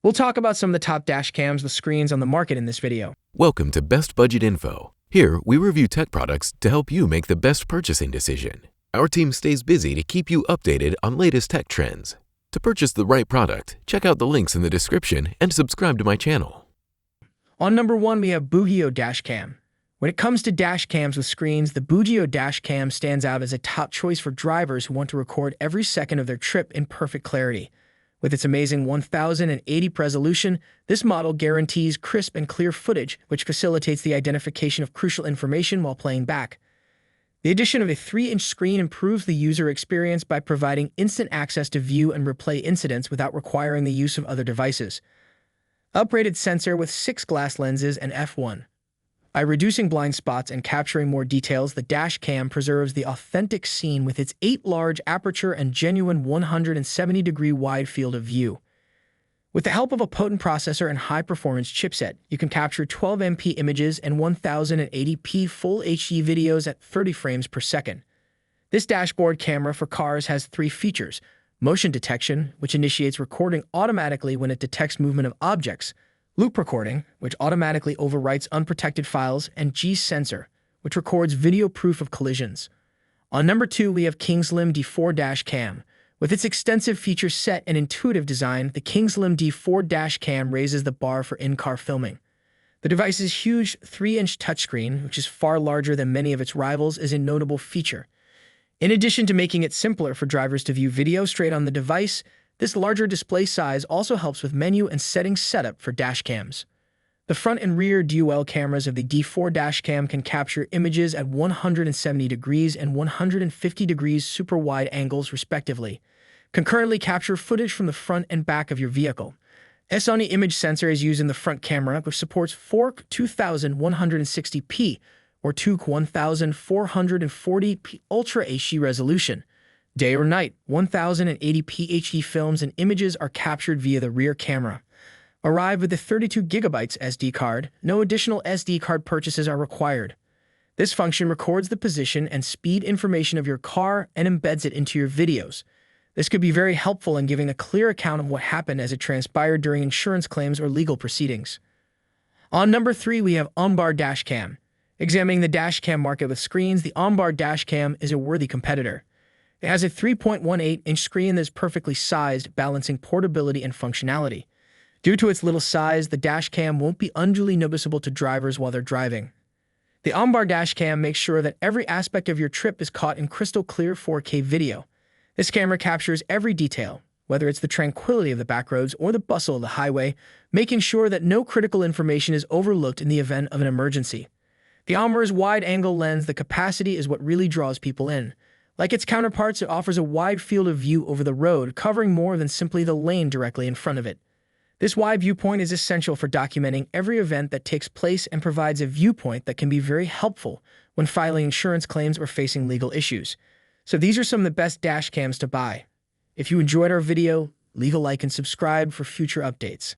We'll talk about some of the top dash cams with screens on the market in this video. Welcome to Best Budget Info. Here, we review tech products to help you make the best purchasing decision. Our team stays busy to keep you updated on latest tech trends. To purchase the right product, check out the links in the description and subscribe to my channel. On number 1, we have Boogiio Dash Cam. When it comes to dash cams with screens, the Boogiio Dash Cam stands out as a top choice for drivers who want to record every second of their trip in perfect clarity. With its amazing 1080p resolution, this model guarantees crisp and clear footage, which facilitates the identification of crucial information while playing back. The addition of a 3-inch screen improves the user experience by providing instant access to view and replay incidents without requiring the use of other devices. Upgraded sensor with 6 glass lenses and f1. By reducing blind spots and capturing more details, the dash cam preserves the authentic scene with its 8 large aperture and genuine 170-degree wide field of view. With the help of a potent processor and high-performance chipset, you can capture 12MP images and 1080p Full HD videos at 30 frames per second. This dashboard camera for cars has 3 features: motion detection, which initiates recording automatically when it detects movement of objects; loop recording, which automatically overwrites unprotected files; and G-sensor, which records video proof of collisions. On number 2, we have KIGSLIM D4 Dash Cam. With its extensive feature set and intuitive design, the KIGSLIM D4 Dash Cam raises the bar for in-car filming. The device's huge 3-inch touchscreen, which is far larger than many of its rivals, is a notable feature. In addition to making it simpler for drivers to view video straight on the device, this larger display size also helps with menu and settings setup for dash cams. The front and rear dual cameras of the D4 Dash Cam can capture images at 170 degrees and 150 degrees super wide angles respectively. Concurrently capture footage from the front and back of your vehicle. A Sony image sensor is used in the front camera, which supports 4K 2160p or 2K 1440p Ultra HD resolution. Day or night, 1080p HD films and images are captured via the rear camera. Arrive with a 32GB SD card. No additional SD card purchases are required. This function records the position and speed information of your car and embeds it into your videos. This could be very helpful in giving a clear account of what happened as it transpired during insurance claims or legal proceedings. On number 3, we have ONBAR Dash Cam. Examining the dash cam market with screens, the ONBAR Dash Cam is a worthy competitor. It has a 3.18-inch screen that is perfectly sized, balancing portability and functionality. Due to its little size, the dash cam won't be unduly noticeable to drivers while they're driving. The ONBAR Dash Cam makes sure that every aspect of your trip is caught in crystal clear 4K video. This camera captures every detail, whether it's the tranquility of the backroads or the bustle of the highway, making sure that no critical information is overlooked in the event of an emergency. The ONBAR's wide-angle lens, the capacity, is what really draws people in. Like its counterparts, it offers a wide field of view over the road, covering more than simply the lane directly in front of it. This wide viewpoint is essential for documenting every event that takes place and provides a viewpoint that can be very helpful when filing insurance claims or facing legal issues. So these are some of the best dash cams to buy. If you enjoyed our video, leave a like and subscribe for future updates.